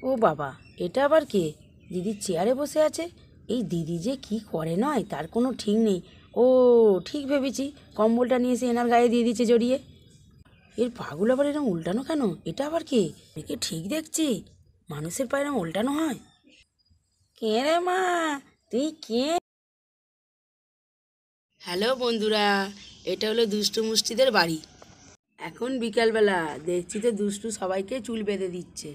ও বাবা, এটা আবার কে? দিদির চেয়ারে বসে আছে। এই দিদি যে কি করে নয় তার কোনো ঠিক নেই। ও, ঠিক ভেবেছি, কম্বলটা নিয়ে এসে এনার গায়ে দিয়ে দিচ্ছে জড়িয়ে। এর পাগুলো আবার এরকম উল্টানো কেন? এটা আবার কে? একে ঠিক দেখছি, মানুষের পায়ে এরকম উল্টানো হয়? কে রে মা, তুই কে? হ্যালো বন্ধুরা, এটা হলো দুষ্টু মুষ্টিদের বাড়ি। এখন বিকালবেলা, দেখছি তো দুষ্টু সবাইকে চুল বেঁধে দিচ্ছে।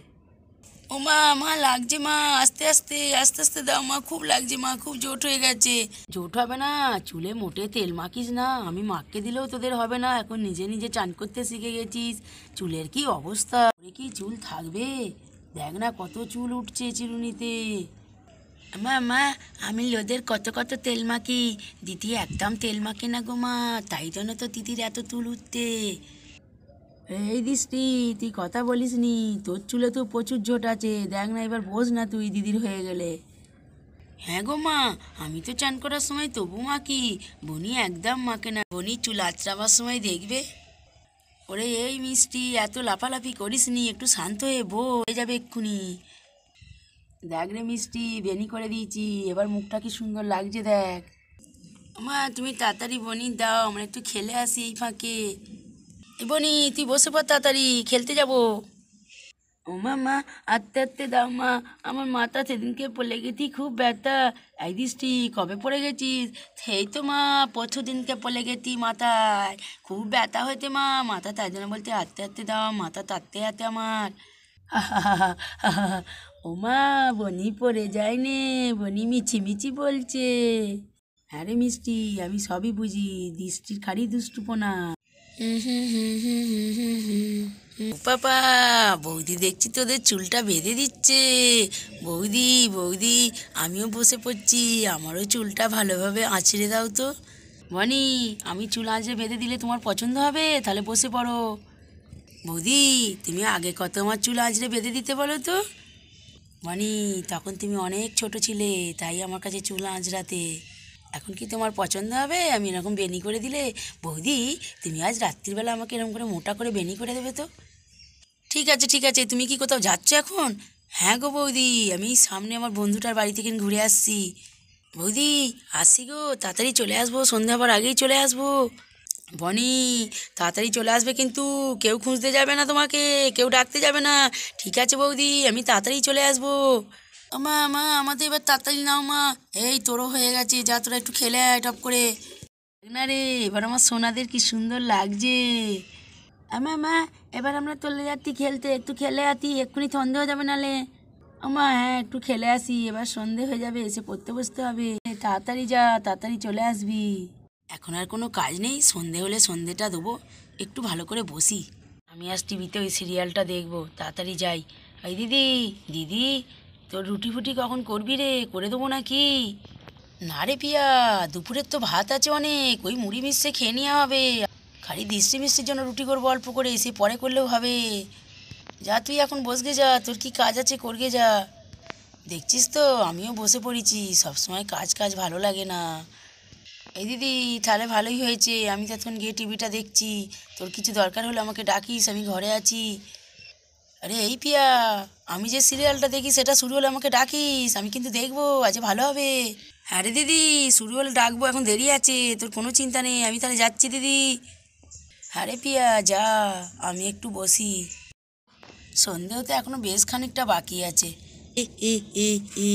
ও মা, মা লাগছে মা, আস্তে আস্তে আস্তে আস্তে দাও মা, খুব লাগছে মা, খুব জোট হয়ে গেছে। জোট হবে না, চুলে মোটে তেল মাখিস না, আমি মাখকে দিলেও তোদের হবে না। এখন নিজে নিজে চান করতে শিখে গেছিস, চুলের কি অবস্থা, কি চুল থাকবে? দেখ না কত চুল উঠছে চিরুনিতে। মা মা, আমি লোদের কত কত তেল মাখি, দিদি একদম তেল মাখে না গো মা, তাই জন্য তো দিদির এত চুল উঠতে। এই দৃষ্টি, তুই কথা বলিস নি, তোর চুলে তো প্রচুর জোট আছে, দেখ না এবার বোঝ না তুই দিদির হয়ে গেলে। হ্যাঁ গো মা, আমি তো চান করার সময় তবু মাখি, বনি একদম মাখে না, বনি চুল আঁচড়াবার সময় দেখবে। ওরে এই মিষ্টি, এত লাফালাফি করিস নি, একটু শান্ত হয়ে যাবে এক্ষুনি। দেখ রে মিষ্টি, বেনি করে দিয়েছি, এবার মুখটা কি সুন্দর লাগছে দেখ। মা তুমি তাড়াতাড়ি বনি দাও, আমরা একটু খেলে আসি এই ফাঁকে। এ বনি, তুই বসে পড়, তাড়াতাড়ি খেলতে যাবো। ও মা মা, আস্তে আস্তে দাও মা, আমার মাথা সেদিনকে পড়ে গেছি, খুব ব্যথা। এই দৃষ্টি, কবে পড়ে গেছিস? সেই তো মা, পরশু দিনকে পড়ে গেছি মাথায়, খুব ব্যথা হয়েছে মা মাথা, তাই জন্য বলতে আস্তে আস্তে দাও, মাথা তাতে হাতে আমার। ও মা, বনি পড়ে যায় নে, বনি মিছি মিছি বলছে। হ্যাঁ রে মিষ্টি, আমি সবই বুঝি, দৃষ্টির খালি দুষ্টুপনা। পাপা, বৌদি দেখছি তোদের চুলটা বেঁধে দিচ্ছে। বৌদি বৌদি, আমিও বসে পড়ছি, আমারও চুলটা ভালোভাবে আঁচড়ে দাও তো। বনি, আমি চুল আঁচড়ে বেঁধে দিলে তোমার পছন্দ হবে? তাহলে বসে পড়ো। বৌদি, তুমি আগে কত আমার চুল আঁচড়ে বেঁধে দিতে বলো তো। বনি, তখন তুমি অনেক ছোট ছিলে, তাই আমার কাছে চুল আঁচড়াতে। এখন কি তোমার পছন্দ হবে আমি এরকম বেনি করে দিলে? বৌদি, তুমি আজ রাত্রিবেলা আমাকে এরকম করে মোটা করে বেনি করে দেবে তো? ঠিক আছে ঠিক আছে, তুমি কি কোথাও যাচ্ছ এখন? হ্যাঁ গো বৌদি, আমি সামনে আমার বন্ধুটার বাড়ি থেকে ঘুরে আসছি। বৌদি, আসছি গো, তাড়াতাড়ি চলে আসবো, সন্ধ্যা হবার আগেই চলে আসবো। বনি, তাড়াতাড়ি চলে আসবে কিন্তু, কেউ খুঁজতে যাবে না তোমাকে, কেউ ডাকতে যাবে না। ঠিক আছে বৌদি, আমি তাড়াতাড়ি চলে আসবো। মা মা, আমাদের এবার তাড়াতাড়ি নাও মা, এই তোরও হয়ে গেছে, যা তোরা একটু খেলে আয় টপ করে। না রে, এবার আমার সোনাদের কি সুন্দর লাগছে। মা মা, এবার আমরা চলে যাচ্ছি খেলতে, একটু খেলে আসি, এক্ষুনি সন্ধে হয়ে যাবে নালে। মা হ্যাঁ, একটু খেলে আসি, এবার সন্ধে হয়ে যাবে, এসে পড়তে বসতে হবে, তাড়াতাড়ি যা, তাড়াতাড়ি চলে আসবি। এখন আর কোনো কাজ নেই, সন্ধে হলে সন্ধেটা দেবো, একটু ভালো করে বসি। আমি আজ টিভিতে ওই সিরিয়ালটা দেখবো, তাড়াতাড়ি যাই। এই দিদি, দিদি, তোর রুটি ফুটি কখন করবি রে? করে দেবো নাকি? না রে পিয়া, দুপুরের তো ভাত আছে অনেক, ওই মুড়ি মিশে খেয়ে নেওয়া হবে। খালি দৃষ্টি মিষ্টির জন্য রুটি করবো অল্প করে, সে পরে করলেও হবে। যা তুই এখন বসগে যা, তোর কি কাজ আছে করগে যা। দেখছিস তো আমিও বসে পড়েছি, সবসময় কাজ কাজ ভালো লাগে না। এই দিদি, তাহলে ভালোই হয়েছে, আমি তখন গিয়ে টিভিটা দেখছি, তোর কিছু দরকার হলে আমাকে ডাকিস, আমি ঘরে আছি। আরে এই পিয়া, আমি যে সিরিয়ালটা দেখি সেটা শুরু হলে আমাকে ডাকিস, আমি কিন্তু দেখবো, আজ ভালো হবে। হ্যাঁ রে দিদি, শুরু হলে ডাকবো, এখন দেরি আছে, তোর কোনো চিন্তা নেই, আমি তাহলে যাচ্ছি দিদি। হ্যাঁ রে পিয়া যা, আমি একটু বসি, সন্ধে হতে এখনো বেশ খানিকটা বাকি আছে। ই ই ই ই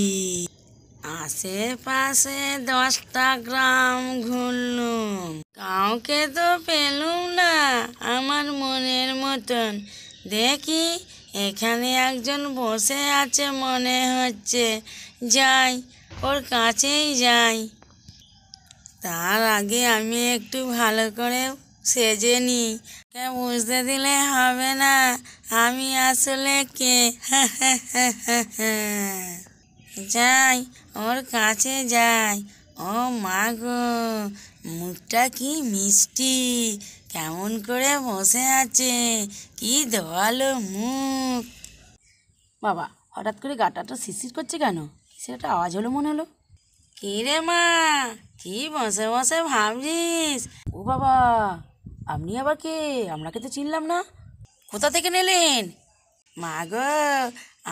আশেপাশে 10টা গ্রাম ঘুরলুম, কাউকে তো পেলুম না আমার মনের মতন। দেখি এখানে একজন বসে আছে মনে হচ্ছে, যাই, ওর কাছেই যাই। তার আগে আমি একটু ভালো করে সেজে নিই, কে বুঝতে দিলে হবে না আমি আসলে কে। যাই, ওর কাছে যাই। ও মা গো, মুখটা কি মিষ্টি, কেমন করে বসে আছে, কি দোয়ালো মুখ। বাবা, হঠাৎ করে গাটাটা শিরশির করছে কেন? কিসের একটা আওয়াজ হলো মনে হলো। কি রে মা, কি বসে বসে ভাবছিস? ও বাবা, আপনি আবার কে? আপনাকে তো চিনলাম না, কোথা থেকে নিলেন? মা গো,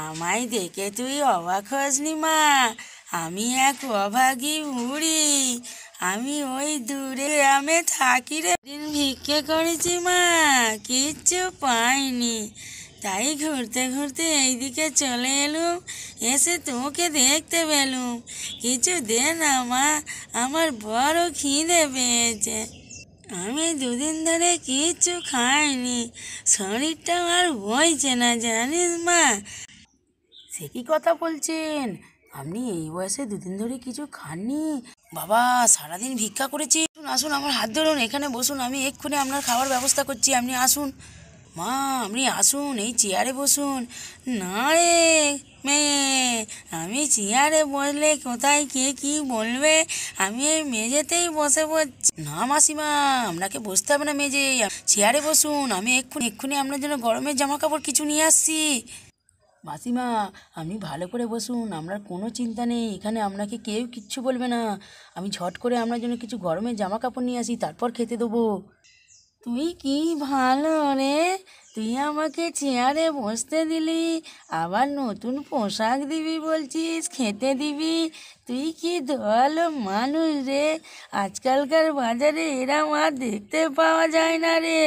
আমায় দেখে তুই অবাক হসনি মা? আমি এক অভাগী বুড়ি। আমি ওই দূরে গ্রামে থাকি রে। দিন ভিক্ষে করেছি মা, কিচ্ছু পাইনি। তাই ঘুরতে ঘুরতে এইদিকে চলে এলুম, এসে তোকে দেখতে পেলুম। কিছু দে না মা, আমার বড় খিদে পেয়েছে। আমি দুদিন ধরে কিচ্ছু খাইনি, শরীরটা আর বইছে না জানিস মা। সে কি কথা বলছেন? আপনি এই বয়সে দুদিন ধরে কিছু খাননি? বাবা, সারাদিন ভিক্ষা করেছি। আসুন আসুন, আমার হাত ধরুন, এখানে বসুন, আমি এক্ষুনি আপনার খাবার ব্যবস্থা করছি। আপনি আসুন মা, আপনি আসুন, এই চেয়ারে বসুন। না রে মেয়ে, আমি চেয়ারে বসলে কোথায় কে কি বলবে, আমি এই মেঝেতেই বসে পড়ছি। না মাসিমা, আপনাকে বসতে হবে না মেঝে, চেয়ারে বসুন। আমি এক্ষুনি এক্ষুনি আপনার জন্য গরমের জামা কাপড় কিছু নিয়ে আসছি। মাসিমা, আপনি ভালো করে বসুন, আপনার কোনো চিন্তা নেই, এখানে আপনাকে কেউ কিচ্ছু বলবে না। আমি ঝট করে আপনার জন্য কিছু গরমের জামা কাপড় নিয়ে আসি, তারপর খেতে দেবো। তুই কি ভালো রে, তুই আমাকে চেয়ারে বসতে দিলি, আবার নতুন পোশাক দিবি বলছিস, খেতে দিবি। তুই কি দয়ালু মানুষ রে, আজকালকার বাজারে এরম আর দেখতে পাওয়া যায় না রে।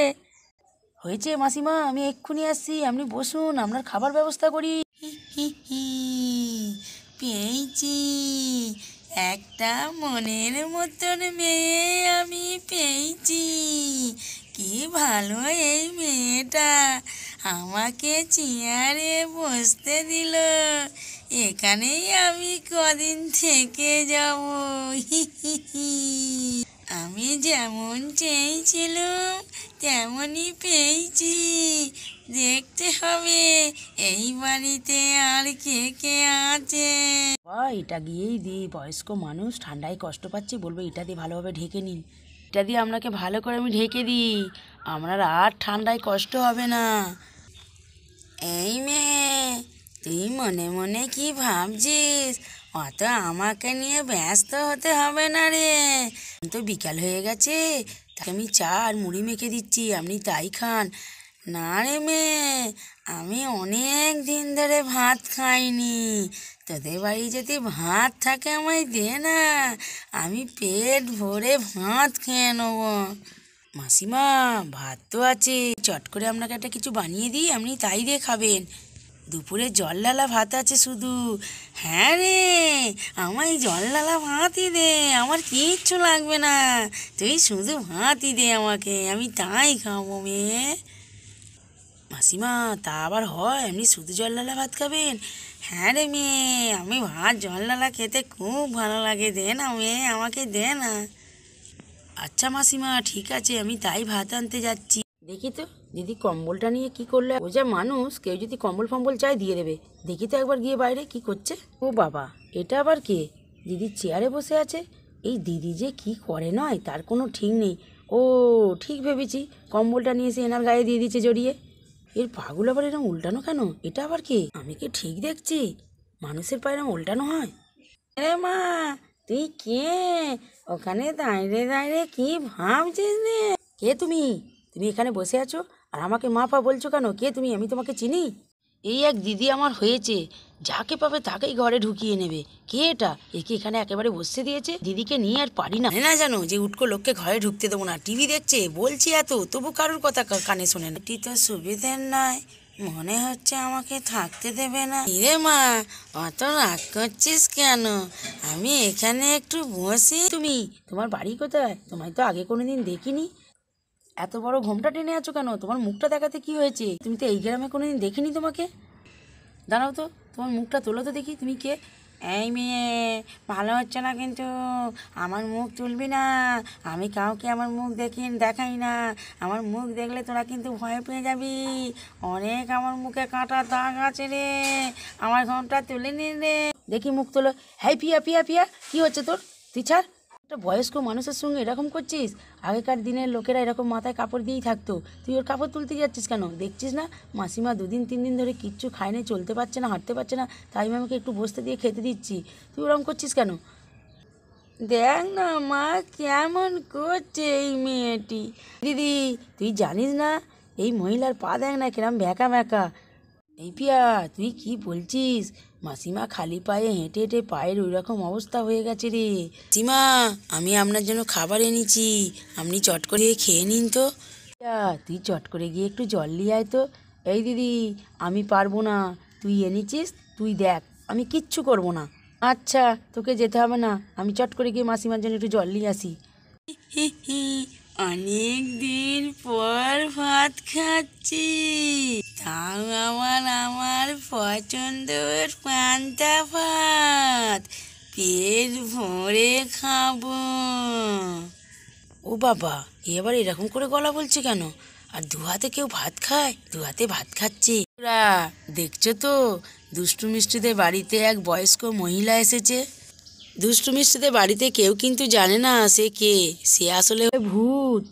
হয়েছে মাসিমা, আমি এক্ষুনি আসছি, আপনি বসুন, আপনার খাবার ব্যবস্থা করি। হি হি হি, পেয়েছি একটা মনের মতন মেয়ে, আমি পেয়েছি। কি ভালো এই মেয়েটা, আমাকে চেয়ারে বসতে দিল, এখানেই আমি কদিন থেকে যাব। হি হি হি, আমি যেমন চেয়েছিলাম তেমনই পেয়েছি। দেখতে হবে এই বাড়িতে আর কে কে আছে। এটা গিয়েই দিই, বয়স্ক মানুষ ঠান্ডায় কষ্ট পাচ্ছে, বলবো এটা দিয়ে ভালোভাবে ঢেকে নিন। এটা দিয়ে আপনাকে ভালো করে আমি ঢেকে দিই, আপনার আর ঠান্ডায় কষ্ট হবে না। এই মেয়ে, তুই মনে মনে কি ভাবছিস? অত আমাকে নিয়ে ব্যস্ত হতে হবে না রে। তো বিকাল হয়ে গেছে, তাকে আমি চা আর মুড়ি মেখে দিচ্ছি, আপনি তাই খান। না রে মেয়ে, আমি অনেক দিন ধরে ভাত খাইনি। তোদের বাড়ি যদি ভাত থাকে আমায় দে না, আমি পেট ভরে ভাত খেয়ে নেবো। মাসিমা, ভাত তো আছে, চট করে আপনাকে একটা কিছু বানিয়ে দিই, আপনি তাই দিয়ে খাবেন। দুপুরে জলডালা ভাত আছে শুধু। হ্যাঁ রে, আমায় জলডালা ভাতই দে, আমার কিচ্ছু লাগবে না, তুই শুধু ভাতই দে আমাকে, আমি তাই খাবো মেয়ে। মাসিমা, তা আবার হয়, আপনি শুধু জলডালা ভাত খাবেন? হ্যাঁ রে মেয়ে, আমি ভাত জলডালা খেতে খুব ভালো লাগে, দে না মেয়ে, আমাকে দে না। আচ্ছা মাসিমা, ঠিক আছে, আমি তাই ভাত আনতে যাচ্ছি। দেখি তো দিদি কম্বলটা নিয়ে কি করলো। ও যা মানুষ, কেউ যদি কম্বল ফম্বল চায় দিয়ে দেবে। দেখি তো একবার গিয়ে বাইরে কি করছে। ও বাবা, এটা আবার কে? দিদির চেয়ারে বসে আছে। এই দিদি যে কি করে নয় তার কোনো ঠিক নেই। ও ঠিক ভেবেছি, কম্বলটা নিয়ে এসে এনার গায়ে দিয়ে দিচ্ছে জড়িয়ে। এর পাগুলো আবার এরকম উল্টানো কেন? এটা আবার কে? আমি কি ঠিক দেখছি? মানুষের পায়ে এরকম উল্টানো হয়? রে মা, তুই কে? ওখানে দাঁড়িয়ে দাঁড়িয়ে কি ভাবছিস রে? কে তুমি? তুমি এখানে বসে আছো আর আমাকে মা পা বলছো কেন? কে তুমি? আমি তোমাকে চিনি? এই এক দিদি আমার হয়েছে, যাকে পাবে তাকেই ঘরে ঢুকিয়ে নেবে। কে এটা? একে এখানে একেবারে বসে দিয়েছে। দিদিকে নিয়ে আর পারি না। না জানো যে উটকো লোককে ঘরে ঢুকতে দেবো না। টিভি দেখছে, বলছি এত, তবু কারোর কথা কানে শোনে না। এটি তো সুবিধের নয়, মনে হচ্ছে আমাকে থাকতে দেবে না। রে মা, অত রাগ করছিস কেন? আমি এখানে একটু বসি। তুমি, তোমার বাড়ি কোথায়? তোমায় তো আগে কোনোদিন দেখিনি। এত বড় ঘোমটা টেনে আছো কেন? তোমার মুখটা দেখাতে কি হয়েছে? তুমি তো এই গ্রামে কোনোদিন দেখিনি তোমাকে। দাঁড়াও তো, তোমার মুখটা তোলো তো দেখি, তুমি কে? এই মেয়ে, ভালো হচ্ছে না কিন্তু, আমার মুখ তুলবি না। আমি কাউকে আমার মুখ দেখাই না। আমার মুখ দেখলে তোরা কিন্তু ভয় পেয়ে যাবি। অনেক আমার মুখে কাঁটা দাগ আছে রে, আমার ঘোমটা তুলে নিন রে। দেখি মুখ তোলো। হ্যাঁ, পিয়া পিয়া পিয়া, কি হচ্ছে তোর? তুই ছাড়। একটা বয়স্ক মানুষের সঙ্গে এরকম করছিস? আগেকার দিনের লোকেরা এরকম মাথায় কাপড় দিয়েই থাকতো, তুই ওর কাপড় তুলতে যাচ্ছিস কেন? দেখছিস না মাসিমা 2 দিন 3 দিন ধরে কিচ্ছু খায়নি, চলতে পারছে না, হাঁটতে পারছে না, তাই আমি আমাকে একটু বসতে দিয়ে খেতে দিচ্ছি। তুই ওরকম করছিস কেন? দেখ না মা, কেমন করছে এই মেয়েটি। দিদি, তুই জানিস না এই মহিলার পা দেখ না কিরম ব্যাকা ব্যাকা। এই পিয়া, তুই কি বলছিস? মাসিমা খালি পায়ে হেঁটে হেঁটে পায়ের ওই রকম অবস্থা হয়ে গেছে রে। মাসিমা, আমি আপনার জন্য খাবার এনেছি, আপনি চট করে খেয়ে নিন তো। পিয়া, তুই চট করে গিয়ে একটু জল নিয়ে আয় তো। এই দিদি, আমি পারবো না, তুই এনেছিস, তুই দেখ, আমি কিচ্ছু করবো না। আচ্ছা, তোকে যেতে হবে না, আমি চট করে গিয়ে মাসিমার জন্য একটু জল নিয়ে আসি। অনেক দিন পর ভাত খাচ্ছি, তাও আমার পছন্দের পান্তা ভাত, পেট ভরে খাবো। ও বাবা, এবার এরকম করে গলা বলছে কেন? আর দু হাতে কেউ ভাত খায়? দু হাতে ভাত খাচ্ছে। ওরা দেখছো তো, দুষ্টু মিষ্টিদের বাড়িতে এক বয়স্ক মহিলা এসেছে। দুষ্টু মিষ্টিদের বাড়িতে কেউ কিন্তু জানে না সে কে, সে আসলে ভূত।